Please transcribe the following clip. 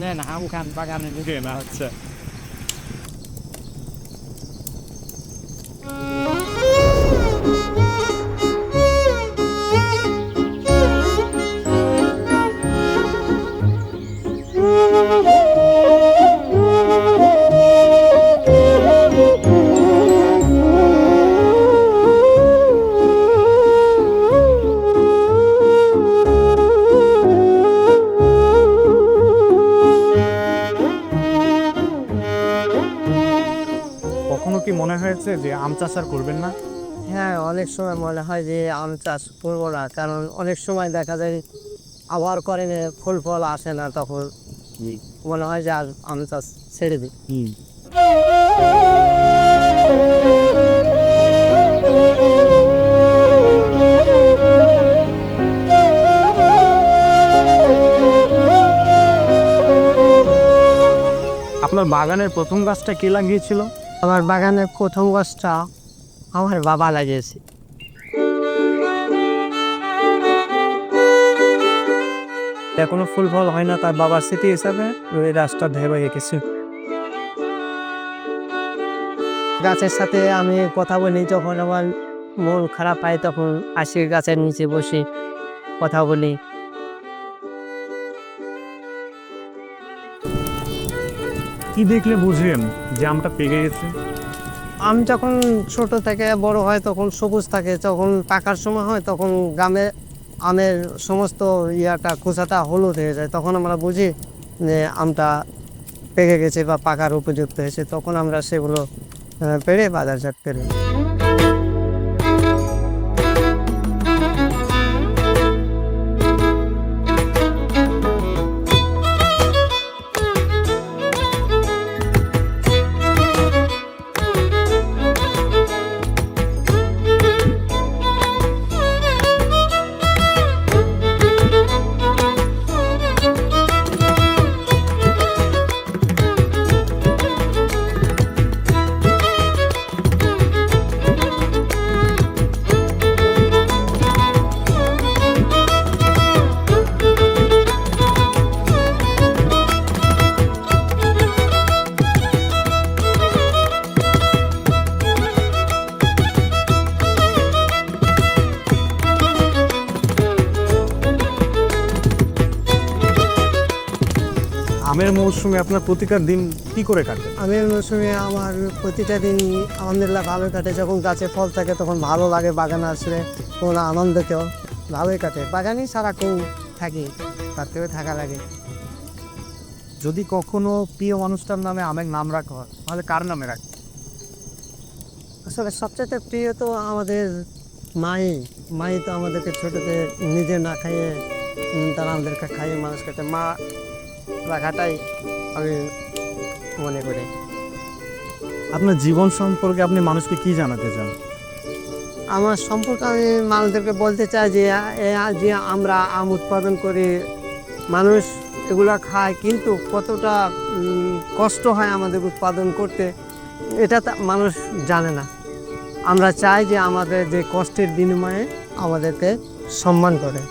নেন আমখান বাগানে ঢুকে না হচ্ছে। কখনো কি মনে হয়েছে যে আম চাষ আর করবেন না? হ্যাঁ, অনেক সময় মনে হয় যে আম চাষ করবো না, কারণ অনেক সময় দেখা যায় আবার করেন ফুল ফল আসে না, তখন মনে হয় যে আর আম চাষ ছেড়ে দিই। আপনার বাগানের প্রথম গাছটা কে লাগিয়েছিল? আমার বাগানের প্রথম গাছটা আমার বাবা লাগিয়েছে। এখনো ফুল ফল হয় না, তার বাবার স্মৃতি হিসাবে ওই গাছটা ধেয়ে রেখেছি। গাছের সাথে আমি কথা বলি, যখন আমার মন খারাপ হয় তখন আসি গাছের নিচে বসে কথা বলি। কি দেখলে বুঝলেন যে আমটা পেকে গেছে? আম যখন ছোট থেকে বড় হয় তখন সবুজ থাকে, যখন পাকার সময় হয় তখন গ্রামে আমের সমস্ত খোসাটা হলুদ হয়ে যায়, তখন আমরা বুঝি যে আমটা পেকে গেছে বা পাকার উপযুক্ত হয়েছে, তখন আমরা সেগুলো পেড়ে বাজারজাত করি। আমের মৌসুমে আপনার প্রতিকার দিন কি করে কাটে? আমের মৌসুমে আমার প্রতিটা দিন আলহামদুলিল্লাহ ভালো কাটে। যখন গাছে ফল থাকে তখন ভালো লাগে, বাগানে আসলে কোনো আনন্দকেও ভালোই কাটে। বাগানেই সারাক্ষণ থাকি, তার থেকে থাকা লাগে। যদি কখনো প্রিয় মানুষটার নামে আমের নাম রাখা হয় তাহলে কার নামে রাখে? আসলে সবচেয়ে প্রিয় তো আমাদের মাই তো আমাদেরকে ছোটোতে নিজে না খাইয়ে তারা আমাদেরকে খাইয়ে মানুষ করতে, মা রাখাটাই আমি মনে করি। আপনার জীবন সম্পর্কে আপনি মানুষকে কি জানাতে চান? আমার সম্পর্কে আমি মানুষদেরকে বলতে চাই যে যে আমরা আম উৎপাদন করি, মানুষ এগুলা খায়, কিন্তু কতটা কষ্ট হয় আমাদের উৎপাদন করতে এটা মানুষ জানে না। আমরা চাই যে আমাদের যে কষ্টের বিনিময়ে আমাদেরকে সম্মান করে।